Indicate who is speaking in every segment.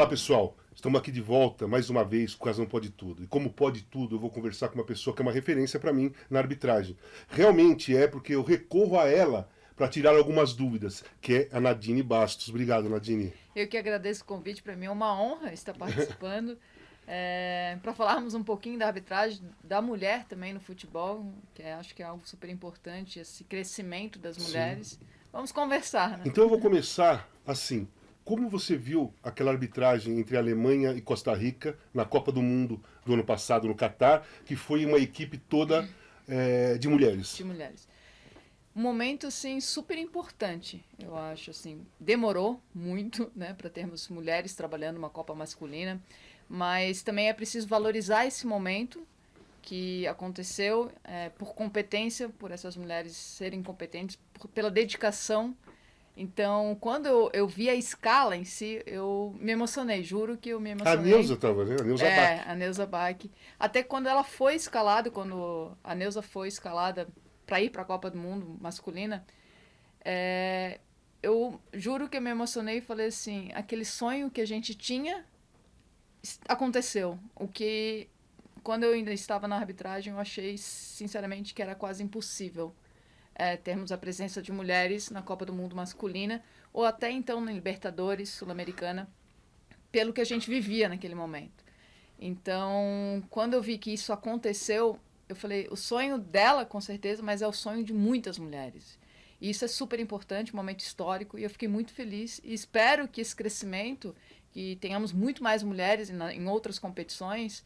Speaker 1: Olá, pessoal. Estamos aqui de volta, mais uma vez, com o Casão Pode Tudo. E como pode tudo, eu vou conversar com uma pessoa que é uma referência para mim na arbitragem. Realmente é porque eu recorro a ela para tirar algumas dúvidas, que é a Nadine Bastos. Obrigado, Nadine.
Speaker 2: Eu que agradeço o convite, para mim é uma honra estar participando. Para falarmos um pouquinho da arbitragem da mulher também no futebol, acho que é algo super importante, esse crescimento das mulheres. Sim. Vamos conversar, né?
Speaker 1: Então eu vou começar assim. Como você viu aquela arbitragem entre a Alemanha e Costa Rica na Copa do Mundo do ano passado no Catar, que foi uma equipe toda de mulheres?
Speaker 2: De mulheres. Um momento, assim, super importante, eu acho, assim. Demorou muito, né, para termos mulheres trabalhando uma Copa masculina, mas também é preciso valorizar esse momento que aconteceu por competência, por essas mulheres serem competentes, pela dedicação. Então, quando eu vi a escala em si, eu me emocionei, juro que eu me emocionei.
Speaker 1: A Neuza estava, né? A Neuza Bach.
Speaker 2: A Neuza Bach. Até quando ela foi escalada, quando a Neuza foi escalada para ir para a Copa do Mundo masculina, eu juro que eu me emocionei e falei assim, aquele sonho que a gente tinha aconteceu. O que, quando eu ainda estava na arbitragem, eu achei, sinceramente, que era quase impossível. Termos a presença de mulheres na Copa do Mundo masculina, ou até então na Libertadores Sul-Americana, pelo que a gente vivia naquele momento. Então, quando eu vi que isso aconteceu, eu falei, o sonho dela, com certeza, mas é o sonho de muitas mulheres. E isso é super importante, um momento histórico, e eu fiquei muito feliz e espero que esse crescimento, que tenhamos muito mais mulheres em outras competições,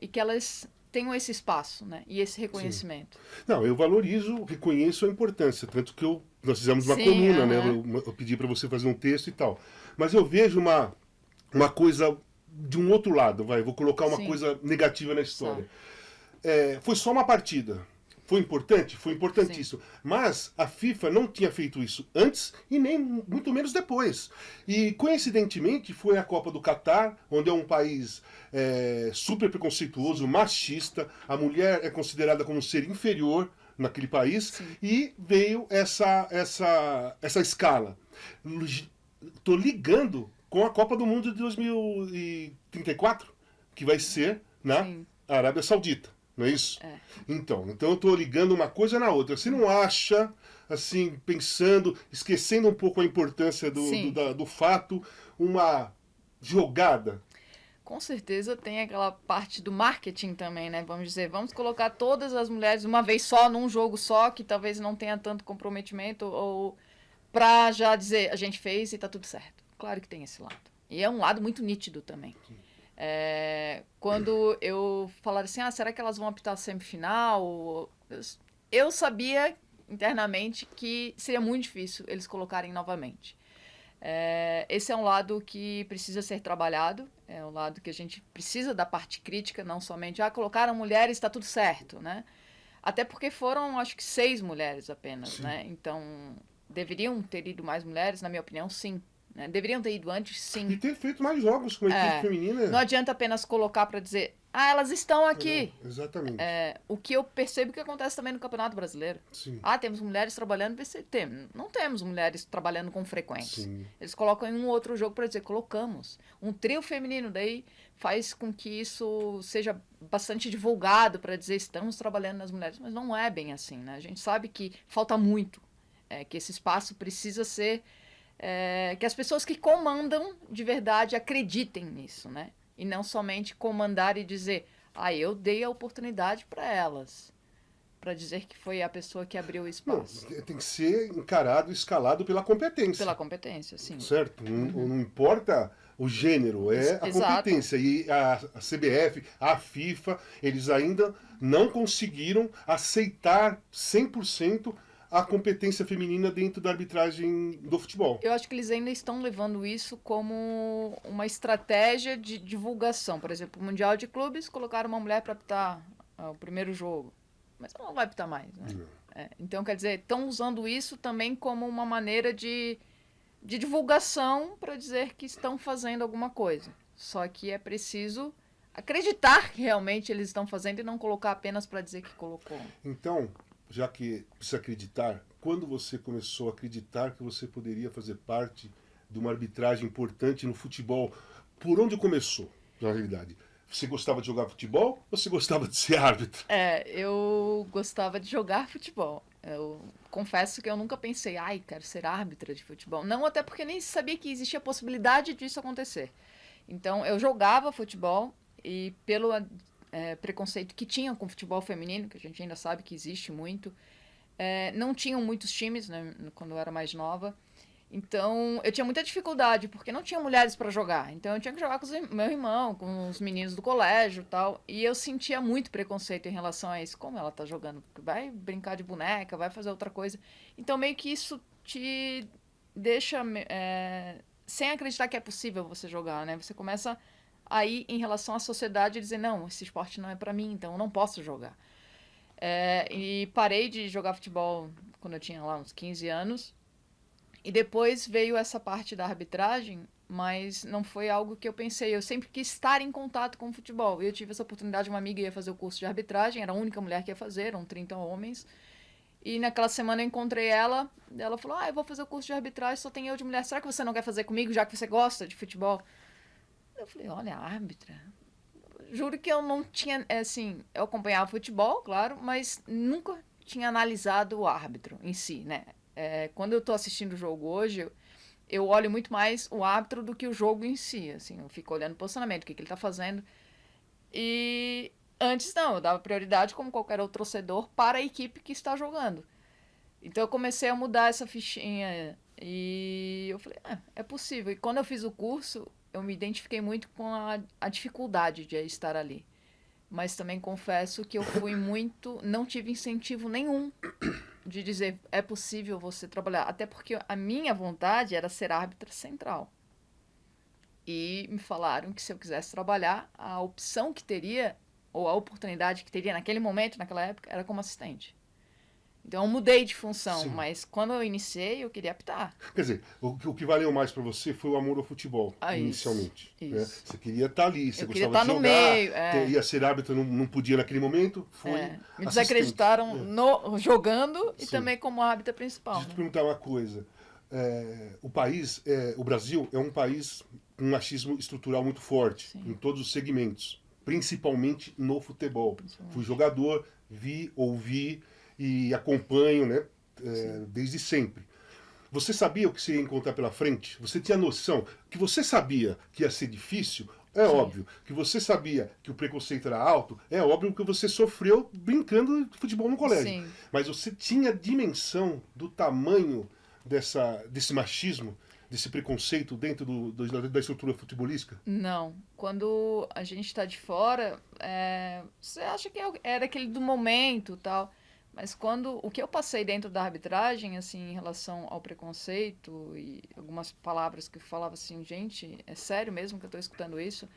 Speaker 2: e que elas tenham esse espaço, né? E esse reconhecimento.
Speaker 1: Sim. Não, eu valorizo, reconheço a importância, tanto que nós fizemos uma
Speaker 2: Sim,
Speaker 1: coluna, né? Eu pedi para você fazer um texto e tal. Mas eu vejo uma coisa de um outro lado, vou colocar uma coisa negativa na história. Foi só uma partida. Foi importante? Foi importantíssimo. Sim. Mas a FIFA não tinha feito isso antes e nem muito menos depois. E, coincidentemente, foi a Copa do Catar, onde é um país super preconceituoso, machista. A mulher é considerada como um ser inferior naquele país. Sim. E veio essa escala. Estou ligando com a Copa do Mundo de 2034, que vai ser na Arábia Saudita. Não é isso? Então eu estou ligando uma coisa na outra. Você não acha, assim, pensando, esquecendo um pouco a importância do fato, uma jogada?
Speaker 2: Com certeza tem aquela parte do marketing também, né? Vamos dizer, vamos colocar todas as mulheres uma vez só, num jogo só, que talvez não tenha tanto comprometimento, ou pra já dizer, a gente fez e tá tudo certo. Claro que tem esse lado. E é um lado muito nítido também. Quando eu falar assim, será que elas vão apitar a semifinal? Eu sabia internamente que seria muito difícil eles colocarem novamente. Esse é um lado que precisa ser trabalhado, é um lado que a gente precisa da parte crítica, não somente, colocaram mulheres, está tudo certo, né? Até porque foram, acho que 6 mulheres apenas, sim, né? Então, deveriam ter ido mais mulheres, na minha opinião, sim. Né? Deveriam ter ido antes, sim.
Speaker 1: E ter feito mais jogos com a equipe feminina.
Speaker 2: Não adianta apenas colocar para dizer, elas estão aqui.
Speaker 1: Exatamente.
Speaker 2: O que eu percebo que acontece também no Campeonato Brasileiro.
Speaker 1: Sim.
Speaker 2: Temos mulheres trabalhando, não temos mulheres trabalhando com frequência. Sim. Eles colocam em um outro jogo para dizer, colocamos. Um trio feminino daí faz com que isso seja bastante divulgado para dizer, estamos trabalhando nas mulheres. Mas não é bem assim, né? A gente sabe que falta muito, que esse espaço precisa ser... que as pessoas que comandam de verdade acreditem nisso, né? E não somente comandar e dizer, eu dei a oportunidade para elas, para dizer que foi a pessoa que abriu o espaço.
Speaker 1: Não, tem que ser encarado, escalado pela competência.
Speaker 2: Pela competência, sim.
Speaker 1: Certo? Não importa o gênero, a competência. E a CBF, a FIFA, eles ainda não conseguiram aceitar 100% a competência feminina dentro da arbitragem do futebol.
Speaker 2: Eu acho que eles ainda estão levando isso como uma estratégia de divulgação. Por exemplo, o Mundial de Clubes, colocaram uma mulher para apitar o primeiro jogo. Mas ela não vai apitar mais, né? Então, quer dizer, estão usando isso também como uma maneira de divulgação para dizer que estão fazendo alguma coisa. Só que é preciso acreditar que realmente eles estão fazendo e não colocar apenas para dizer que colocou.
Speaker 1: Então, já que precisa acreditar, quando você começou a acreditar que você poderia fazer parte de uma arbitragem importante no futebol. Por onde começou, na realidade? Você gostava de jogar futebol ou você gostava de ser árbitro?
Speaker 2: Eu gostava de jogar futebol. Eu confesso que eu nunca pensei, ai, quero ser árbitra de futebol. Não, até porque nem sabia que existia a possibilidade disso acontecer. Então, eu jogava futebol e pelo preconceito que tinha com o futebol feminino, que a gente ainda sabe que existe muito, não tinham muitos times, né, quando eu era mais nova. Então, eu tinha muita dificuldade, porque não tinha mulheres para jogar. Então, eu tinha que jogar com meu irmão, com os meninos do colégio e tal. E eu sentia muito preconceito em relação a isso. Como ela tá jogando? Vai brincar de boneca, vai fazer outra coisa. Então, meio que isso te deixa sem acreditar que é possível você jogar, né? Você começa a ir em relação à sociedade e dizer, não, esse esporte não é para mim, então eu não posso jogar. E parei de jogar futebol quando eu tinha lá uns 15 anos. E depois veio essa parte da arbitragem, mas não foi algo que eu pensei. Eu sempre quis estar em contato com o futebol. Eu tive essa oportunidade, uma amiga ia fazer o curso de arbitragem, era a única mulher que ia fazer, eram 30 homens. E naquela semana eu encontrei ela, e ela falou, eu vou fazer o curso de arbitragem, só tem eu de mulher. Será que você não quer fazer comigo, já que você gosta de futebol? Eu falei, olha, árbitra. Juro que eu não tinha, eu acompanhava futebol, claro, mas nunca tinha analisado o árbitro em si, né? Quando eu tô assistindo o jogo hoje, eu olho muito mais o árbitro do que o jogo em si, assim, eu fico olhando o posicionamento, o que ele tá fazendo. E antes não, eu dava prioridade, como qualquer outro torcedor, para a equipe que está jogando. Então eu comecei a mudar essa fichinha e eu falei, é possível. E quando eu fiz o curso, eu me identifiquei muito com a dificuldade de estar ali. Mas também confesso que eu fui muito, não tive incentivo nenhum de dizer, é possível você trabalhar. Até porque a minha vontade era ser árbitra central. E me falaram que se eu quisesse trabalhar, a opção que teria, ou a oportunidade que teria naquele momento, naquela época, era como assistente. Então eu mudei de função,
Speaker 1: Sim.
Speaker 2: mas quando eu iniciei, eu queria apitar.
Speaker 1: Quer dizer, o que valeu mais para você foi o amor ao futebol, inicialmente.
Speaker 2: Isso.
Speaker 1: Né? Você queria estar ali, você
Speaker 2: Eu queria
Speaker 1: gostava
Speaker 2: estar
Speaker 1: de
Speaker 2: no
Speaker 1: jogar,
Speaker 2: meio.
Speaker 1: ia ser árbitro, não podia naquele momento, foi
Speaker 2: Me
Speaker 1: assistente.
Speaker 2: desacreditaram jogando e
Speaker 1: Sim.
Speaker 2: também como árbitra principal.
Speaker 1: Deixa eu te perguntar uma coisa. O Brasil é um país com um machismo estrutural muito forte,
Speaker 2: Sim.
Speaker 1: em todos os segmentos, principalmente no futebol. Fui jogador, ouvi e acompanho, né, desde sempre. Você sabia o que você ia encontrar pela frente? Você tinha noção que você sabia que ia ser difícil? É
Speaker 2: Sim.
Speaker 1: óbvio. Que você sabia que o preconceito era alto? É óbvio que você sofreu brincando de futebol no colégio.
Speaker 2: Sim.
Speaker 1: Mas você tinha dimensão do tamanho desse machismo, desse preconceito dentro da estrutura futebolística?
Speaker 2: Não. Quando a gente está de fora, você acha que era aquele do momento tal. Mas o que eu passei dentro da arbitragem, assim, em relação ao preconceito e algumas palavras que eu falava assim, gente, é sério mesmo que eu estou escutando isso?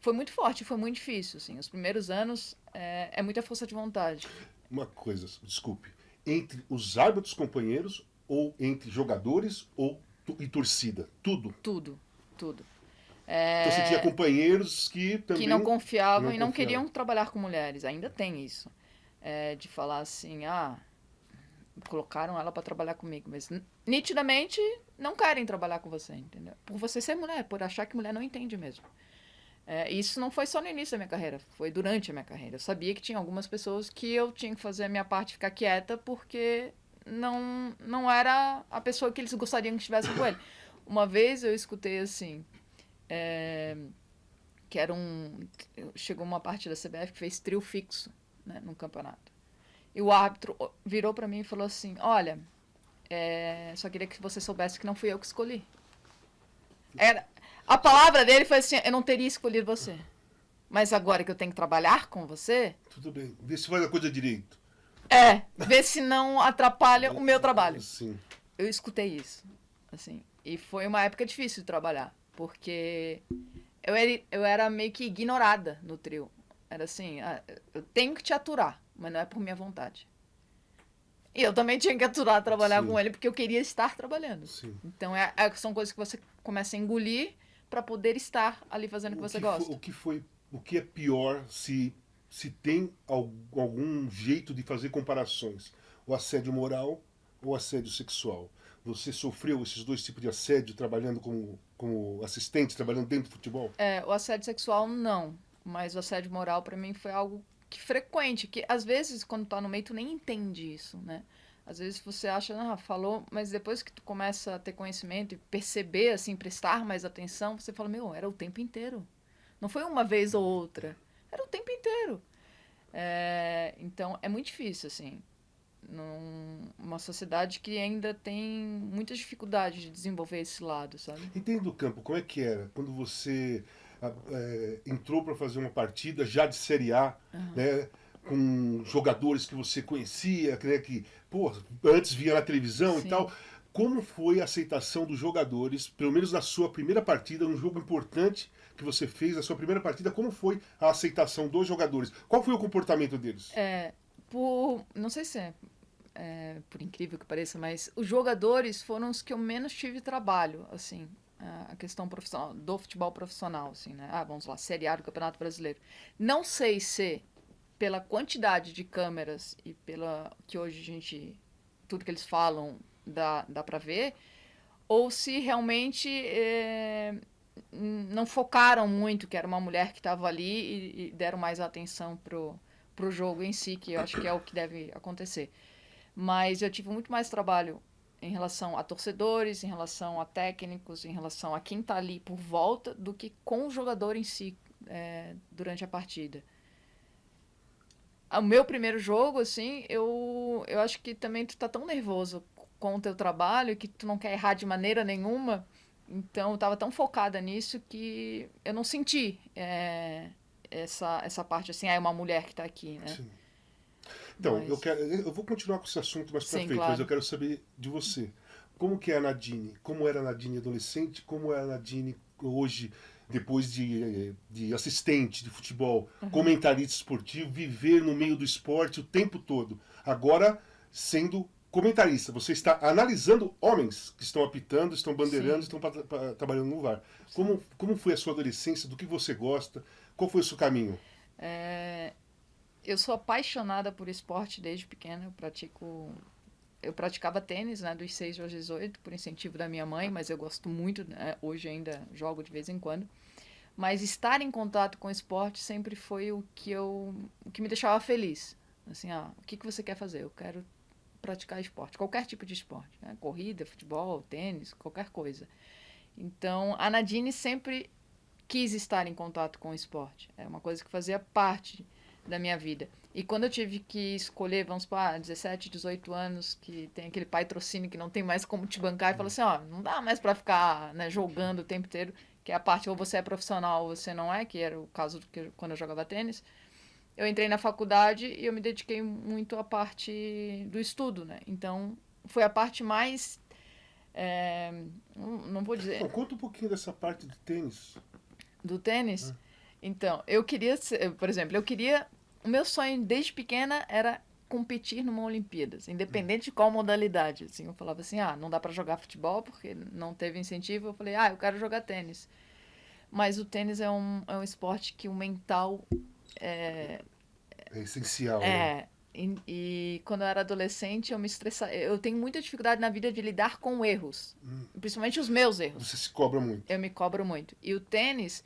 Speaker 2: Foi muito forte, foi muito difícil, assim. Os primeiros anos é muita força de vontade.
Speaker 1: Uma coisa, desculpe, entre os árbitros companheiros ou entre jogadores e torcida? Tudo?
Speaker 2: Tudo.
Speaker 1: Então você tinha companheiros que também...
Speaker 2: Que não confiavam e não queriam trabalhar com mulheres. Ainda tem isso. De falar assim, colocaram ela para trabalhar comigo, mas nitidamente não querem trabalhar com você, entendeu? Por você ser mulher, por achar que mulher não entende mesmo. Isso não foi só no início da minha carreira, foi durante a minha carreira. Eu sabia que tinha algumas pessoas que eu tinha que fazer a minha parte, ficar quieta, porque não era a pessoa que eles gostariam que estivesse com ele. Uma vez eu escutei assim, que era chegou uma parte da CBF que fez trio fixo, né, no campeonato. E o árbitro virou para mim e falou assim, olha, só queria que você soubesse que não fui eu que escolhi. A palavra dele foi assim, eu não teria escolhido você. Mas agora que eu tenho que trabalhar com você...
Speaker 1: Tudo bem, vê se faz a coisa direito.
Speaker 2: Vê se não atrapalha o meu trabalho.
Speaker 1: Sim.
Speaker 2: Eu escutei isso, assim. E foi uma época difícil de trabalhar, porque eu era meio que ignorada no trio. Era assim, eu tenho que te aturar, mas não é por minha vontade. E eu também tinha que aturar, trabalhar com ele, porque eu queria estar trabalhando.
Speaker 1: Sim.
Speaker 2: Então, são coisas que você começa a engolir para poder estar ali fazendo o que você gosta.
Speaker 1: O que é pior se tem algum jeito de fazer comparações? O assédio moral ou o assédio sexual? você sofreu esses dois tipos de assédio trabalhando como assistente, trabalhando dentro do futebol?
Speaker 2: O assédio sexual não, mas o assédio moral pra mim foi algo que frequente, que às vezes quando tá no meio tu nem entende isso, né? Às vezes você acha, falou, mas depois que tu começa a ter conhecimento e perceber, assim, prestar mais atenção, você fala, meu, era o tempo inteiro. Não foi uma vez ou outra, era o tempo inteiro. Então é muito difícil, assim, numa sociedade que ainda tem muitas dificuldades de desenvolver esse lado, sabe?
Speaker 1: E dentro do campo, como é que era? Quando você entrou para fazer uma partida já de Série A, né, com jogadores que você conhecia, né, que pô, antes via na televisão
Speaker 2: Sim.
Speaker 1: e tal. Como foi a aceitação dos jogadores, pelo menos na sua primeira partida, num jogo importante que você fez, na sua primeira partida, como foi a aceitação dos jogadores? Qual foi o comportamento deles?
Speaker 2: Não sei se por incrível que pareça, mas os jogadores foram os que eu menos tive trabalho, assim, a questão profissional, do futebol profissional, assim, né? Vamos lá, Série A do Campeonato Brasileiro. Não sei se pela quantidade de câmeras e pela que hoje tudo que eles falam dá pra ver, ou se realmente não focaram muito que era uma mulher que estava ali e deram mais atenção pro jogo em si, que eu acho que é o que deve acontecer. Mas eu tive muito mais trabalho em relação a torcedores, em relação a técnicos, em relação a quem está ali por volta, do que com o jogador em si durante a partida. O meu primeiro jogo, assim, eu acho que também tu tá tão nervoso com o teu trabalho que tu não quer errar de maneira nenhuma. Então eu tava tão focada nisso que eu não senti essa parte assim, é uma mulher que tá aqui, né?
Speaker 1: Sim. Então,
Speaker 2: Mas...
Speaker 1: eu vou continuar com esse assunto mais pra
Speaker 2: Sim,
Speaker 1: frente,
Speaker 2: claro.
Speaker 1: mas eu quero saber de você. Como que é a Nadine? Como era a Nadine adolescente? Como é a Nadine hoje, depois de assistente de futebol, comentarista esportivo, viver no meio do esporte o tempo todo? Agora, sendo comentarista, você está analisando homens que estão apitando, estão bandeirando,
Speaker 2: Sim.
Speaker 1: estão trabalhando no VAR. Como foi a sua adolescência? Do que você gosta? Qual foi o seu caminho?
Speaker 2: Eu sou apaixonada por esporte desde pequena. Eu praticava tênis, né, dos 6 aos 18, por incentivo da minha mãe, mas eu gosto muito, né, hoje ainda jogo de vez em quando. Mas estar em contato com o esporte sempre foi o que me deixava feliz. Assim, o que você quer fazer? Eu quero praticar esporte, qualquer tipo de esporte, né? Corrida, futebol, tênis, qualquer coisa. Então, a Nadine sempre quis estar em contato com o esporte. É uma coisa que fazia parte da minha vida. E quando eu tive que escolher, vamos para 17, 18 anos, que tem aquele patrocínio que não tem mais como te bancar, e fala assim, não dá mais para ficar, né, jogando o tempo inteiro, que é a parte ou você é profissional ou você não é, que era o caso quando eu jogava tênis. Eu entrei na faculdade e eu me dediquei muito à parte do estudo, né? Então, foi a parte mais... não vou dizer...
Speaker 1: Bom, conta um pouquinho dessa parte do tênis.
Speaker 2: Do tênis? Então, eu queria ser, por exemplo, o meu sonho desde pequena era competir numa Olimpíadas, independente de qual modalidade. Assim, eu falava assim, não dá para jogar futebol porque não teve incentivo. Eu falei, eu quero jogar tênis. Mas o tênis é um esporte que o mental
Speaker 1: é essencial, né?
Speaker 2: E quando eu era adolescente, eu me estressava. Eu tenho muita dificuldade na vida de lidar com erros, principalmente os meus erros.
Speaker 1: Você se cobra muito.
Speaker 2: Eu me cobro muito. E o tênis,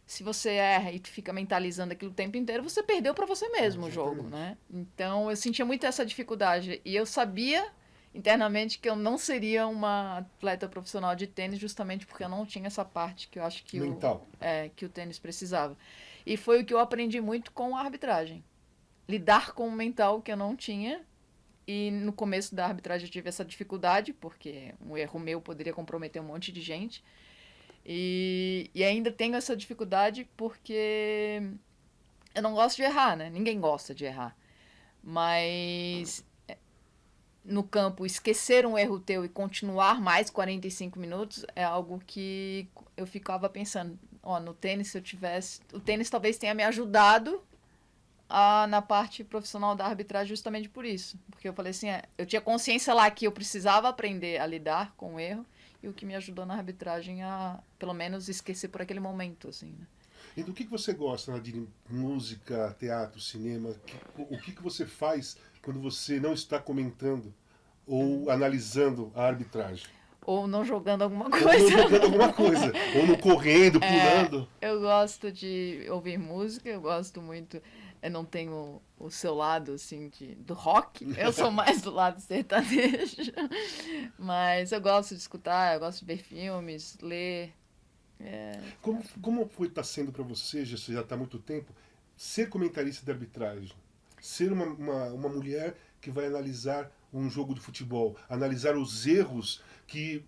Speaker 2: se você erra e tu fica mentalizando aquilo o tempo inteiro, você perdeu para você mesmo o jogo, né? Então eu sentia muito essa dificuldade. E eu sabia internamente que eu não seria uma atleta profissional de tênis justamente porque eu não tinha essa parte que eu acho que que o tênis precisava. E foi o que eu aprendi muito com a arbitragem. Lidar com o mental que eu não tinha. E no começo da arbitragem eu tive essa dificuldade, porque um erro meu poderia comprometer um monte de gente. E ainda tenho essa dificuldade porque eu não gosto de errar, né? Ninguém gosta de errar. Mas no campo, esquecer um erro teu e continuar mais 45 minutos é algo que eu ficava pensando. No tênis, se eu tivesse... O tênis talvez tenha me ajudado na parte profissional da arbitragem justamente por isso. Porque eu falei assim, eu tinha consciência lá que eu precisava aprender a lidar com o erro e o que me ajudou na arbitragem a, pelo menos, esquecer por aquele momento, assim, né?
Speaker 1: E do que você gosta, Nadine? Música, teatro, cinema? O que você faz quando você não está comentando ou analisando a arbitragem?
Speaker 2: Ou não jogando alguma
Speaker 1: Ou não
Speaker 2: coisa.
Speaker 1: jogando alguma coisa, ou não correndo, pulando.
Speaker 2: Eu gosto de ouvir música, eu gosto muito. Eu não tenho o seu lado, assim, do rock. Eu sou mais do lado sertanejo. Mas eu gosto de escutar, eu gosto de ver filmes, ler.
Speaker 1: Como está sendo para você, você já está há muito tempo, ser comentarista de arbitragem? Ser uma mulher que vai analisar um jogo de futebol, analisar os erros que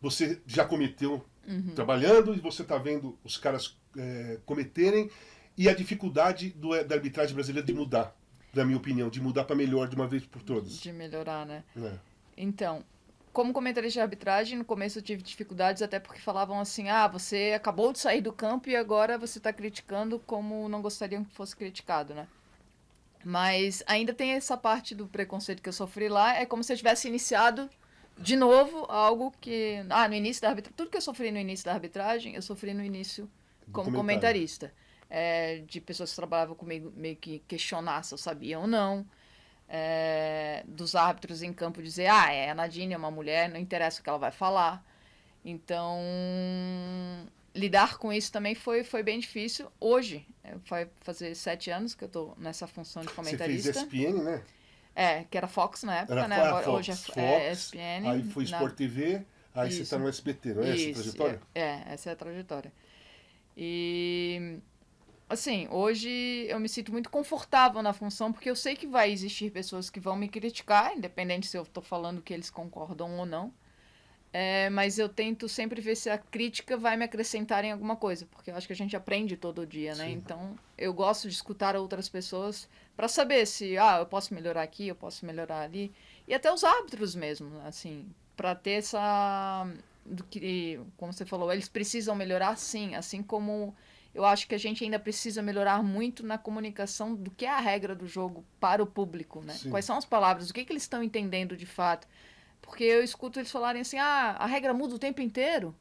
Speaker 1: você já cometeu trabalhando e você está vendo os caras cometerem, e a dificuldade da arbitragem brasileira de mudar, na minha opinião, de mudar para melhor de uma vez por todas.
Speaker 2: De melhorar, né?
Speaker 1: É.
Speaker 2: Então, como comentarista de arbitragem, no começo eu tive dificuldades até porque falavam assim, você acabou de sair do campo e agora você está criticando como não gostariam que fosse criticado, né? Mas ainda tem essa parte do preconceito que eu sofri lá, é como se eu tivesse iniciado de novo algo que... no início da arbitragem, tudo que eu sofri no início da arbitragem, eu sofri no início como comentarista. De pessoas que trabalhavam comigo meio que questionar se eu sabia ou não. Dos árbitros em campo dizer, a Nadine é uma mulher, não interessa o que ela vai falar. Então, lidar com isso também foi bem difícil. Hoje, vai fazer 7 anos que eu tô nessa função de comentarista.
Speaker 1: Você fez ESPN, né?
Speaker 2: Que era Fox na época, né?
Speaker 1: Agora,
Speaker 2: hoje
Speaker 1: Fox,
Speaker 2: ESPN.
Speaker 1: Aí foi Sport TV, aí
Speaker 2: Isso.
Speaker 1: você está no SBT, não é essa a trajetória?
Speaker 2: Essa é a trajetória. E... assim, hoje eu me sinto muito confortável na função, porque eu sei que vai existir pessoas que vão me criticar, independente se eu estou falando que eles concordam ou não. Mas eu tento sempre ver se a crítica vai me acrescentar em alguma coisa, porque eu acho que a gente aprende todo dia, né?
Speaker 1: Sim.
Speaker 2: Então, eu gosto de escutar outras pessoas para saber se, eu posso melhorar aqui, eu posso melhorar ali. E até os árbitros mesmo, assim, para ter essa... do que, como você falou, eles precisam melhorar, sim, assim como... eu acho que a gente ainda precisa melhorar muito na comunicação do que é a regra do jogo para o público, né?
Speaker 1: Sim.
Speaker 2: Quais são as palavras, o que eles estão entendendo de fato. Porque eu escuto eles falarem assim, a regra muda o tempo inteiro.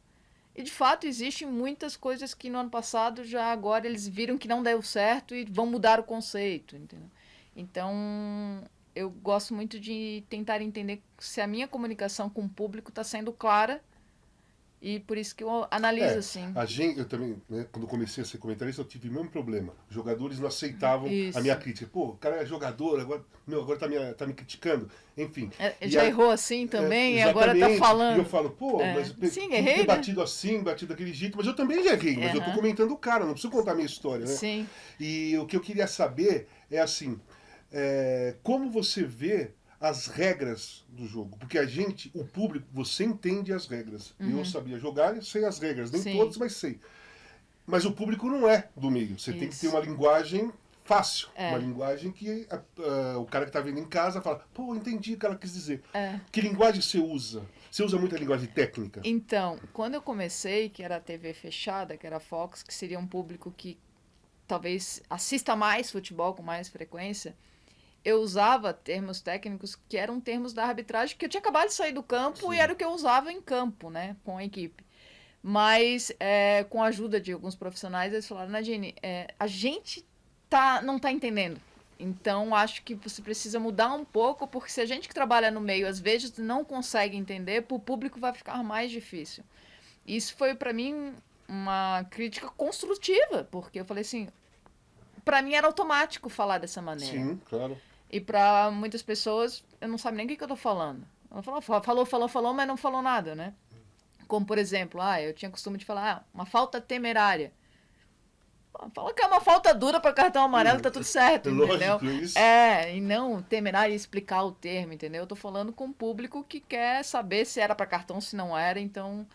Speaker 2: E, de fato, existem muitas coisas que no ano passado, já agora, eles viram que não deu certo e vão mudar o conceito, entendeu? Então, eu gosto muito de tentar entender se a minha comunicação com o público está sendo clara. E por isso que eu analiso, assim.
Speaker 1: Eu também, né, quando comecei a ser comentarista, eu tive o mesmo problema. Os jogadores não aceitavam
Speaker 2: Isso.
Speaker 1: a minha crítica. Pô, o cara é jogador, agora tá me criticando. Enfim.
Speaker 2: Já errou assim também e agora tá falando.
Speaker 1: E eu falo, mas
Speaker 2: sim,
Speaker 1: tem
Speaker 2: errei,
Speaker 1: que ter
Speaker 2: né?
Speaker 1: batido daquele jeito, mas eu também já errei, mas eu tô comentando o cara, não preciso contar a minha história, né?
Speaker 2: Sim.
Speaker 1: E o que eu queria saber é assim, como você vê as regras do jogo, porque o público, você entende as regras. Eu sabia jogar, sei as regras, nem
Speaker 2: Sim.
Speaker 1: todas, mas sei. Mas o público não é do meio. Você tem que ter uma linguagem fácil, uma linguagem que o cara que está vendo em casa fala, entendi o que ela quis dizer. Que linguagem você usa? Você usa muita linguagem técnica?
Speaker 2: Então, quando eu comecei, que era a TV fechada, que era a Fox, que seria um público que talvez assista mais futebol com mais frequência, eu usava termos técnicos que eram termos da arbitragem, que eu tinha acabado de sair do campo. Sim. E era o que eu usava em campo, né, com a equipe. Mas, com a ajuda de alguns profissionais, eles falaram, Nadine, a gente não está entendendo. Então, acho que você precisa mudar um pouco, porque se a gente que trabalha no meio, às vezes, não consegue entender, para o público vai ficar mais difícil. Isso foi, para mim, uma crítica construtiva, porque eu falei assim, para mim era automático falar dessa maneira.
Speaker 1: Sim, claro.
Speaker 2: E para muitas pessoas, eu não sabe nem o que eu tô falando. Ela falou, mas não falou nada, né? Como, por exemplo, eu tinha costume de falar, uma falta temerária. Fala que é uma falta dura para cartão amarelo, tá tudo certo, entendeu?
Speaker 1: Lógico, isso.
Speaker 2: E não temerária explicar o termo, entendeu? Eu tô falando com um público que quer saber se era para cartão, se não era, então...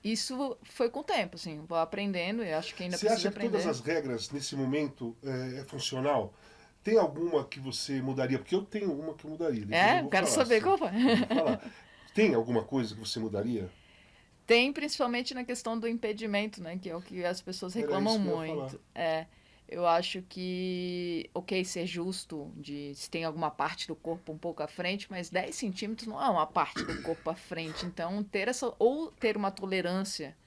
Speaker 2: isso foi com o tempo, assim, vou aprendendo e acho que ainda precisa aprender.
Speaker 1: Você acha que todas as regras, nesse momento, é funcional? Tem alguma que você mudaria? Porque eu tenho uma que eu mudaria.
Speaker 2: Quero saber qual foi.
Speaker 1: Tem alguma coisa que você mudaria?
Speaker 2: Tem, principalmente na questão do impedimento, né? Que é o que as pessoas reclamam muito. Eu acho que, ser justo, se tem alguma parte do corpo um pouco à frente, mas 10 centímetros não é uma parte do corpo à frente. Então, ter uma tolerância,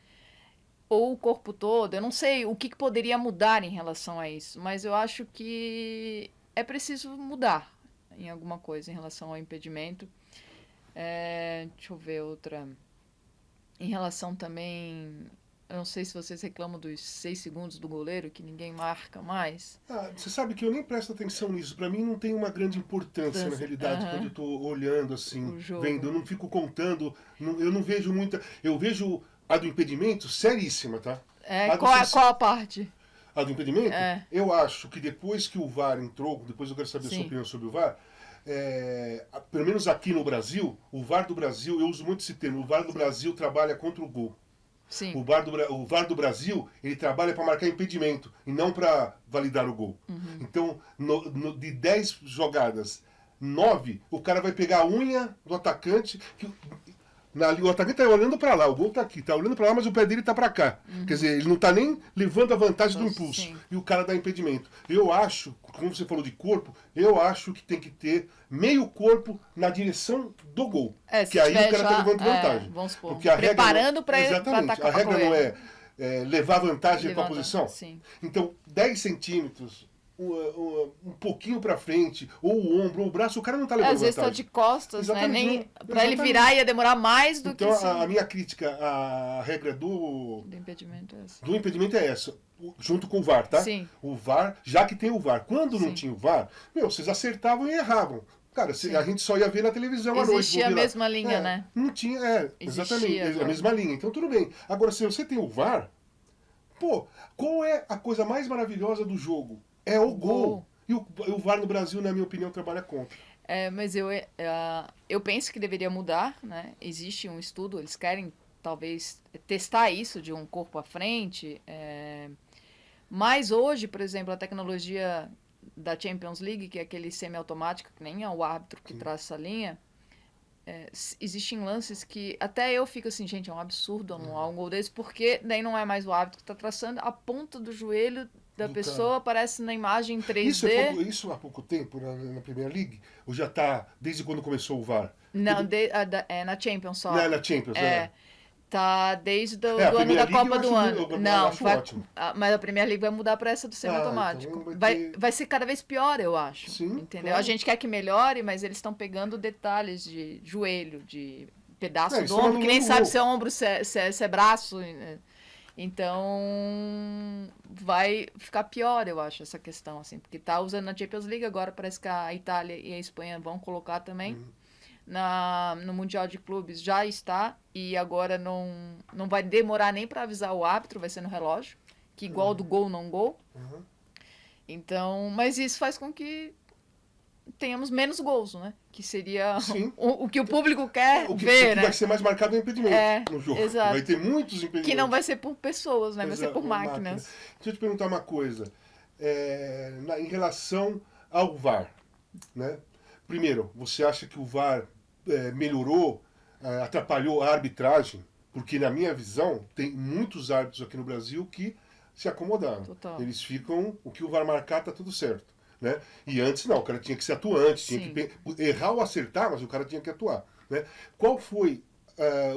Speaker 2: ou o corpo todo, eu não sei o que poderia mudar em relação a isso, mas eu acho que é preciso mudar em alguma coisa em relação ao impedimento. Deixa eu ver outra. Em relação também... Eu não sei se vocês reclamam dos 6 segundos do goleiro, que ninguém marca mais.
Speaker 1: Você sabe que eu nem presto atenção nisso. Para mim não tem uma grande importância, na realidade, quando eu estou olhando assim, vendo. Eu não fico contando, eu não vejo muita... Eu vejo a do impedimento seríssima, tá?
Speaker 2: Qual a parte?
Speaker 1: A do impedimento? Eu acho que depois que o VAR entrou, depois eu quero saber a sua opinião sobre o VAR, pelo menos aqui no Brasil, o VAR do Brasil, eu uso muito esse termo, o VAR do Brasil trabalha contra o gol.
Speaker 2: Sim.
Speaker 1: O VAR do Brasil, ele trabalha para marcar impedimento e não para validar o gol. Então, de 10 jogadas, 9, o cara vai pegar a unha do atacante, o atacante está olhando para lá, o gol está aqui, está olhando para lá, mas o pé dele está para cá. Quer dizer, ele não está nem levando a vantagem do impulso.
Speaker 2: Sim.
Speaker 1: E o cara dá impedimento. Eu acho, como você falou de corpo, eu acho que tem que ter meio corpo na direção do gol. Que aí o cara está levando vantagem.
Speaker 2: Vamos supor,
Speaker 1: porque
Speaker 2: preparando para
Speaker 1: exatamente, a regra não é levar vantagem para a posição.
Speaker 2: Sim.
Speaker 1: Então, 10 centímetros, um pouquinho para frente, ou o ombro, ou o braço, o cara não está levando
Speaker 2: Às vezes
Speaker 1: vantagem.
Speaker 2: está de costas,
Speaker 1: exatamente,
Speaker 2: né? Para ele virar ia demorar mais do que...
Speaker 1: Então, a minha crítica à regra
Speaker 2: do impedimento é essa.
Speaker 1: Do impedimento é essa, junto com o VAR, tá?
Speaker 2: Sim.
Speaker 1: O VAR, já que tem o VAR. Quando não tinha o VAR, vocês acertavam e erravam. Cara, a gente só ia ver na televisão à noite.
Speaker 2: Existia a mesma linha, né?
Speaker 1: Não tinha, exatamente, a mesma linha. Então, tudo bem. Agora, se você tem o VAR, qual é a coisa mais maravilhosa do jogo? É o gol. E o VAR no Brasil, na minha opinião, trabalha contra.
Speaker 2: Mas eu penso que deveria mudar, né? Existe um estudo, eles querem talvez testar isso de um corpo à frente. Mas hoje, por exemplo, a tecnologia da Champions League, que é aquele semiautomático, que nem é o árbitro que traça a linha, existem lances que até eu fico assim, gente, é um absurdo anular um gol desse, porque daí não é mais o árbitro que está traçando, a ponta do joelho da pessoa aparece na imagem em 3D.
Speaker 1: Isso há pouco tempo na Premier League? Ou já está desde quando começou o VAR?
Speaker 2: Não, na Champions só.
Speaker 1: Não, na Champions,
Speaker 2: Tá desde o ano da Copa do Ano. Não, mas a Premier League vai mudar para essa do semiautomático. Então vai ser cada vez pior, eu acho.
Speaker 1: Sim,
Speaker 2: entendeu? A gente quer que melhore, mas eles estão pegando detalhes de joelho, de pedaço do ombro, que nem sabe se é ombro, se é braço. Então vai ficar pior, eu acho, essa questão, assim, porque tá usando na Champions League, agora parece que a Itália e a Espanha vão colocar também. No Mundial de Clubes já está, e agora não vai demorar nem para avisar o árbitro, vai ser no relógio, que igual do gol, não gol. Então, mas isso faz com que tenhamos menos gols, né? Que seria o que o público quer ver, né?
Speaker 1: Vai ser mais marcado o impedimento no jogo.
Speaker 2: Exato.
Speaker 1: Vai ter muitos impedimentos.
Speaker 2: Que não vai ser por pessoas, né? Vai ser por máquinas.
Speaker 1: Deixa eu te perguntar uma coisa. Em relação ao VAR, né? Primeiro, você acha que o VAR melhorou, atrapalhou a arbitragem? Porque, na minha visão, tem muitos árbitros aqui no Brasil que se acomodaram.
Speaker 2: Total.
Speaker 1: Eles ficam, o que o VAR marcar tá tudo certo. Né? E antes não, o cara tinha que ser atuante, tinha que errar ou acertar, mas o cara tinha que atuar. Né? Qual foi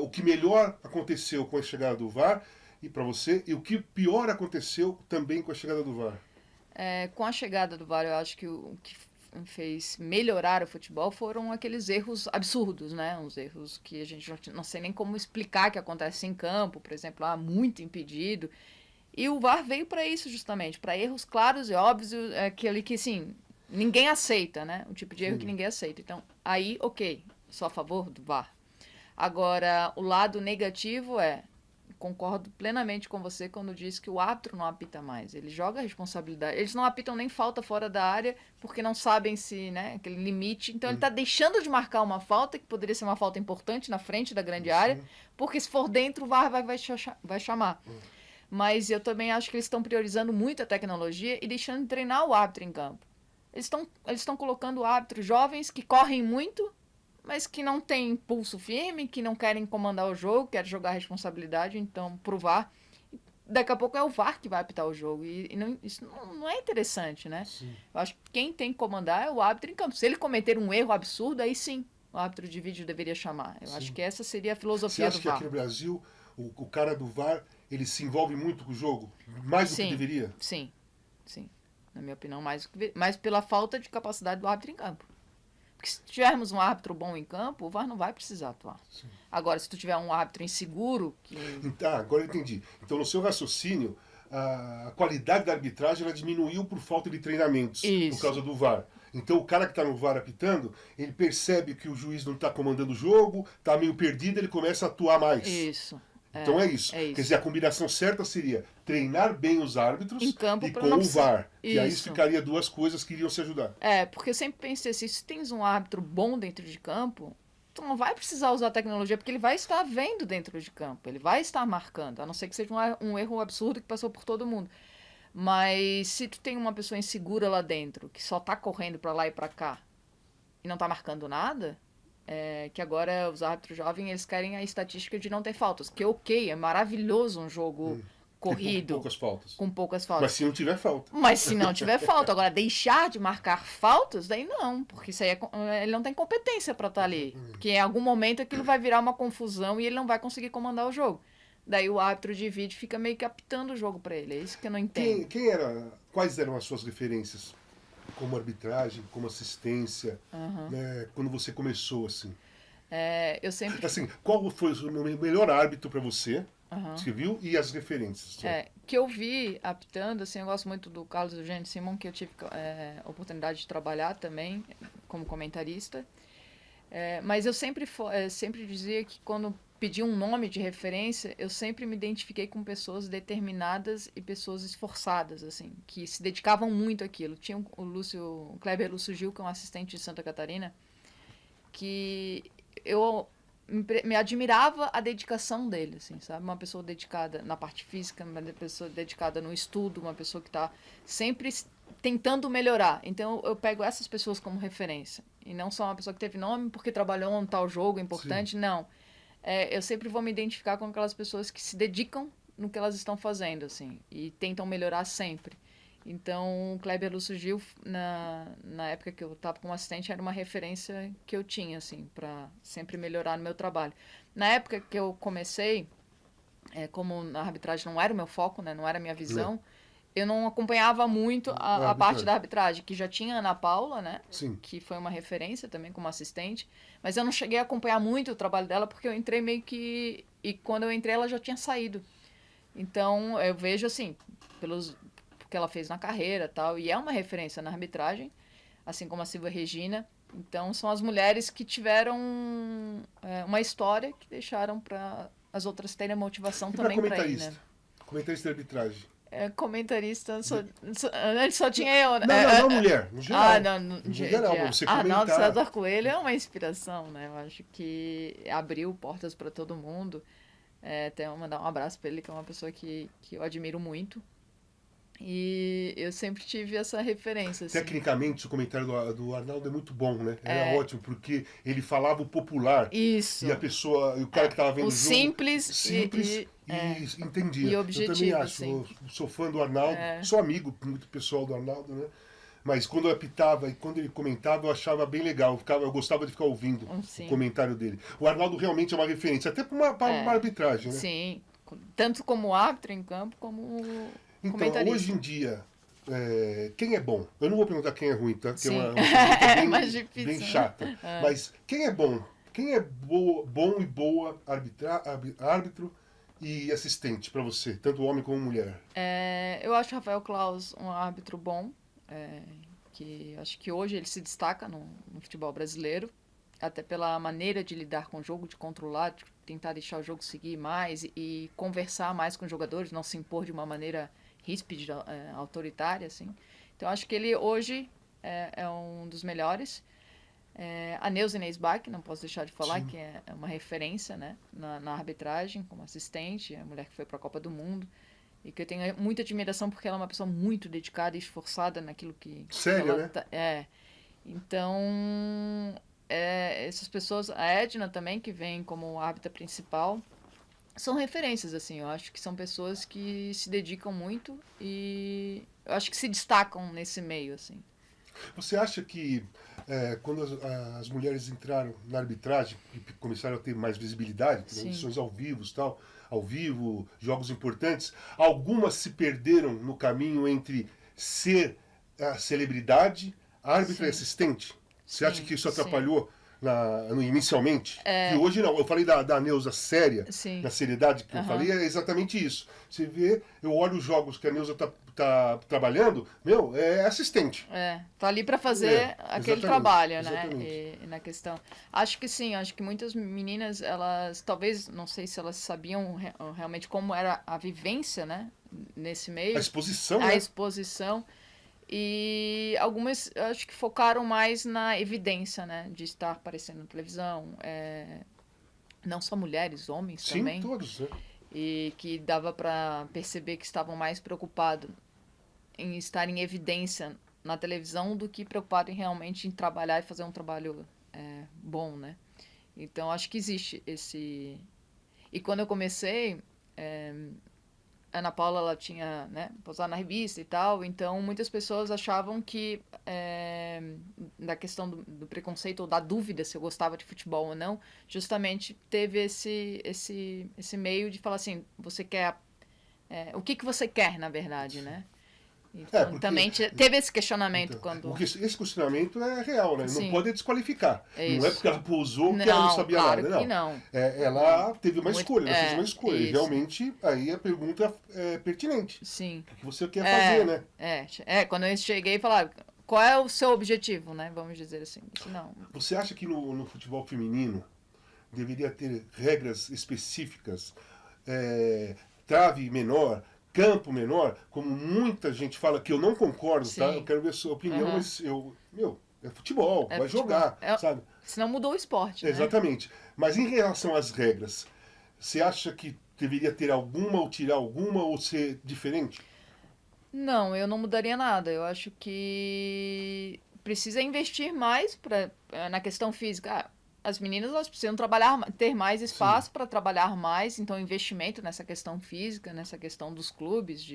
Speaker 1: o que melhor aconteceu com a chegada do VAR e para você, e o que pior aconteceu também com a chegada do VAR?
Speaker 2: Com a chegada do VAR, eu acho que o que fez melhorar o futebol foram aqueles erros absurdos, né? Uns erros que a gente não sei nem como explicar que acontece em campo, por exemplo, muito impedido. E o VAR veio para isso justamente, para erros claros e óbvios, aquele que, assim, ninguém aceita, né? O tipo de erro que ninguém aceita. Então, aí, ok, sou a favor do VAR. Agora, o lado negativo concordo plenamente com você quando diz que o árbitro não apita mais. Ele joga a responsabilidade. Eles não apitam nem falta fora da área porque não sabem se, né, aquele limite. Então, ele está deixando de marcar uma falta, que poderia ser uma falta importante na frente da grande área, porque se for dentro, o VAR vai chamar. Mas eu também acho que eles estão priorizando muito a tecnologia e deixando de treinar o árbitro em campo. Eles estão colocando árbitros jovens que correm muito, mas que não têm pulso firme, que não querem comandar o jogo, querem jogar a responsabilidade, então, pro VAR. Daqui a pouco é o VAR que vai apitar o jogo. Isso não é interessante, né?
Speaker 1: Sim.
Speaker 2: Eu acho que quem tem que comandar é o árbitro em campo. Se ele cometer um erro absurdo, aí sim, o árbitro de vídeo deveria chamar. Eu acho que essa seria a filosofia do VAR.
Speaker 1: Você acha que aqui no Brasil, o cara do VAR, ele se envolve muito com o jogo? Mais do que deveria?
Speaker 2: Sim. Na minha opinião, mais pela falta de capacidade do árbitro em campo. Porque se tivermos um árbitro bom em campo, o VAR não vai precisar atuar.
Speaker 1: Sim.
Speaker 2: Agora, se tu tiver um árbitro inseguro...
Speaker 1: Agora eu entendi. Então, no seu raciocínio, a qualidade da arbitragem ela diminuiu por falta de treinamentos, por causa do VAR. Então, o cara que está no VAR apitando, ele percebe que o juiz não está comandando o jogo, está meio perdido, ele começa a atuar mais.
Speaker 2: Isso.
Speaker 1: Então é isso. Quer dizer, a combinação certa seria treinar bem os árbitros
Speaker 2: em campo
Speaker 1: e com o VAR. E aí
Speaker 2: isso.
Speaker 1: ficaria duas coisas que iriam se ajudar.
Speaker 2: Porque eu sempre pensei assim, se tens um árbitro bom dentro de campo, tu não vai precisar usar tecnologia, porque ele vai estar vendo dentro de campo, ele vai estar marcando, a não ser que seja um erro absurdo que passou por todo mundo. Mas se tu tem uma pessoa insegura lá dentro, que só tá correndo pra lá e pra cá, e não tá marcando nada... que agora os árbitros jovens eles querem a estatística de não ter faltas, que ok, é maravilhoso um jogo corrido
Speaker 1: com poucas faltas. Mas se não tiver falta,
Speaker 2: agora deixar de marcar faltas, daí não, porque isso aí ele não tem competência para estar ali, porque em algum momento aquilo vai virar uma confusão e ele não vai conseguir comandar o jogo. Daí o árbitro de vídeo fica meio que apitando o jogo para ele, é isso que eu não entendo.
Speaker 1: Quais eram as suas referências? Como arbitragem, como assistência, né, quando você começou, assim?
Speaker 2: Eu sempre...
Speaker 1: Assim, qual foi o melhor árbitro para você, que viu, e as referências?
Speaker 2: Que eu vi apitando, assim, eu gosto muito do Carlos Eugênio Simon, que eu tive oportunidade de trabalhar também como comentarista. Mas eu sempre dizia que quando pedi um nome de referência, eu sempre me identifiquei com pessoas determinadas e pessoas esforçadas, assim, que se dedicavam muito àquilo. Tinha o Kleber Lúcio Gil, que é um assistente de Santa Catarina, que eu me admirava a dedicação dele, assim, sabe? Uma pessoa dedicada na parte física, uma pessoa dedicada no estudo, uma pessoa que está sempre tentando melhorar. Então eu pego essas pessoas como referência. E não só uma pessoa que teve nome porque trabalhou em tal jogo importante, Sim. Não. Eu sempre vou me identificar com aquelas pessoas que se dedicam no que elas estão fazendo, assim, e tentam melhorar sempre. Então, o Kleber Lúcio Gil, na época que eu estava como assistente, era uma referência que eu tinha, assim, para sempre melhorar no meu trabalho. Na época que eu comecei, como na arbitragem não era o meu foco, né, não era a minha visão, eu não acompanhava muito a parte da arbitragem, que já tinha a Ana Paula, né?
Speaker 1: Sim.
Speaker 2: Que foi uma referência também como assistente, mas eu não cheguei a acompanhar muito o trabalho dela, porque eu entrei meio que... E quando eu entrei, ela já tinha saído. Então, eu vejo, assim, que ela fez na carreira e tal, e é uma referência na arbitragem, assim como a Silvia Regina. Então, são as mulheres que tiveram uma história que deixaram para as outras terem a motivação também para ir, né?
Speaker 1: Comentarista de arbitragem.
Speaker 2: Comentarista, antes só tinha eu, né?
Speaker 1: Não, mulher, no geral.
Speaker 2: No
Speaker 1: geral, você comentar.
Speaker 2: Arnaldo César Coelho é uma inspiração, né? Eu acho que abriu portas para todo mundo. Até mandar um abraço para ele, que é uma pessoa que eu admiro muito. E eu sempre tive essa referência. Assim.
Speaker 1: Tecnicamente, o comentário do Arnaldo é muito bom, né? Era ótimo, porque ele falava o popular.
Speaker 2: Isso.
Speaker 1: E a pessoa, o cara que estava vendo o jogo...
Speaker 2: Simples
Speaker 1: e entendia.
Speaker 2: E objetivo,
Speaker 1: eu também acho.
Speaker 2: Assim.
Speaker 1: Eu sou fã do Arnaldo, sou amigo muito pessoal do Arnaldo, né? Mas quando eu apitava e quando ele comentava, eu achava bem legal. Eu gostava de ficar ouvindo o comentário dele. O Arnaldo realmente é uma referência, até para uma arbitragem, né?
Speaker 2: Sim. Tanto como árbitro em campo, como...
Speaker 1: Então, hoje em dia, quem é bom? Eu não vou perguntar quem é ruim, tá? Que é uma bem,
Speaker 2: mais difícil,
Speaker 1: bem chata.
Speaker 2: Né?
Speaker 1: Mas quem é bom? Quem é bom e boa árbitro e assistente para você, tanto homem como mulher?
Speaker 2: Eu acho o Rafael Claus um árbitro bom, que acho que hoje ele se destaca no futebol brasileiro, até pela maneira de lidar com o jogo, de controlar, de tentar deixar o jogo seguir mais e conversar mais com os jogadores, não se impor de uma maneira ríspida, autoritária, assim. Então, acho que ele hoje é um dos melhores. A Neuza Inês Bach, não posso deixar de falar, Sim. que é uma referência, né, na arbitragem, como assistente, a mulher que foi para a Copa do Mundo, e que eu tenho muita admiração porque ela é uma pessoa muito dedicada e esforçada naquilo que...
Speaker 1: Sério,
Speaker 2: ela
Speaker 1: né?
Speaker 2: Então, essas pessoas, a Edna também, que vem como árbitra principal, são referências, assim, eu acho que são pessoas que se dedicam muito e eu acho que se destacam nesse meio, assim.
Speaker 1: Você acha que quando as mulheres entraram na arbitragem e começaram a ter mais visibilidade, transmissões ao vivo, jogos importantes, algumas se perderam no caminho entre ser a celebridade, árbitro
Speaker 2: Sim.
Speaker 1: e assistente? Você acha que isso atrapalhou inicialmente? Que hoje não. Eu falei da Neuza séria, na seriedade que eu falei, é exatamente isso. Você vê, eu olho os jogos que a Neuza tá trabalhando, é assistente.
Speaker 2: Tá ali para fazer aquele trabalho, né?
Speaker 1: Exatamente.
Speaker 2: E na questão. Acho que sim, acho que muitas meninas, elas, talvez, não sei se elas sabiam realmente como era a vivência, né? Nesse meio.
Speaker 1: A exposição,
Speaker 2: A exposição. E algumas, acho que focaram mais na evidência, né? De estar aparecendo na televisão. Não só mulheres, homens também.
Speaker 1: Sim, todos, né?
Speaker 2: E que dava para perceber que estavam mais preocupados em estar em evidência na televisão do que preocupados em trabalhar e fazer um trabalho bom, né? Então, acho que existe esse... E quando eu comecei... a Ana Paula, ela tinha, né, posado na revista e tal, então muitas pessoas achavam que, da questão do preconceito ou da dúvida se eu gostava de futebol ou não, justamente teve esse meio de falar assim, você quer, o que você quer, na verdade, né? Então, também teve esse questionamento quando...
Speaker 1: Porque esse questionamento é real, né?
Speaker 2: Sim.
Speaker 1: Não pode desqualificar.
Speaker 2: Isso.
Speaker 1: Não é porque ela pousou que ela não sabia
Speaker 2: claro
Speaker 1: nada.
Speaker 2: Que não.
Speaker 1: Ela teve uma escolha, ela fez uma escolha.
Speaker 2: Isso.
Speaker 1: E realmente, aí a pergunta é pertinente.
Speaker 2: Sim.
Speaker 1: O que você quer fazer, né?
Speaker 2: Quando eu cheguei e falava, qual é o seu objetivo, né? Vamos dizer assim. Não.
Speaker 1: Você acha que no futebol feminino deveria ter regras específicas, trave menor, campo menor, como muita gente fala, que eu não concordo, tá? Eu quero ver a sua opinião, mas é futebol, vai jogar, sabe?
Speaker 2: Senão mudou o esporte,
Speaker 1: Exatamente. Né? Mas em relação às regras, você acha que deveria ter alguma ou tirar alguma ou ser diferente?
Speaker 2: Não, eu não mudaria nada. Eu acho que precisa investir mais na questão física. As meninas, elas precisam ter mais espaço para trabalhar mais, então investimento nessa questão física, nessa questão dos clubes,